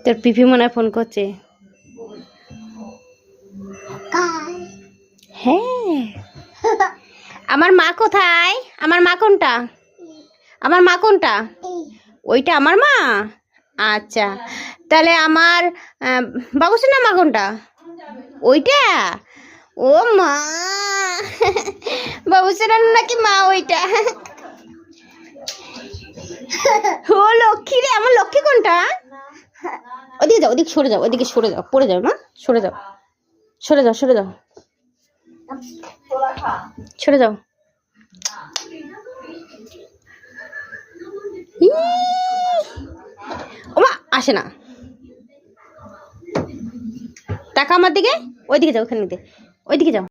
তোর পিপি মনে হয় ফোন করছে। হ্যাঁ, আমার মা কোথায়? আমার মা কোনটা? আমার মা কোনটা? ওইটা আমার মা। আচ্ছা, তাহলে আমার বাবুসোনার মা কোনটা? ওইটা। ও মা, বাবুসোনার নাকি মা ওইটা? ও লক্ষ্মী রে, আমার লক্ষ্মী কোনটা? ওদিকে যাও, ওদিকে সরে যাও, ওদিকে সরে যাও, পড়ে যাও মা, সরে যাও, সরে যাও, সরে যাও, সরে যাও। ওমা আসে না, টাকা আমার দিকে, ওইদিকে যাও, ওখানে ওইদিকে যাও।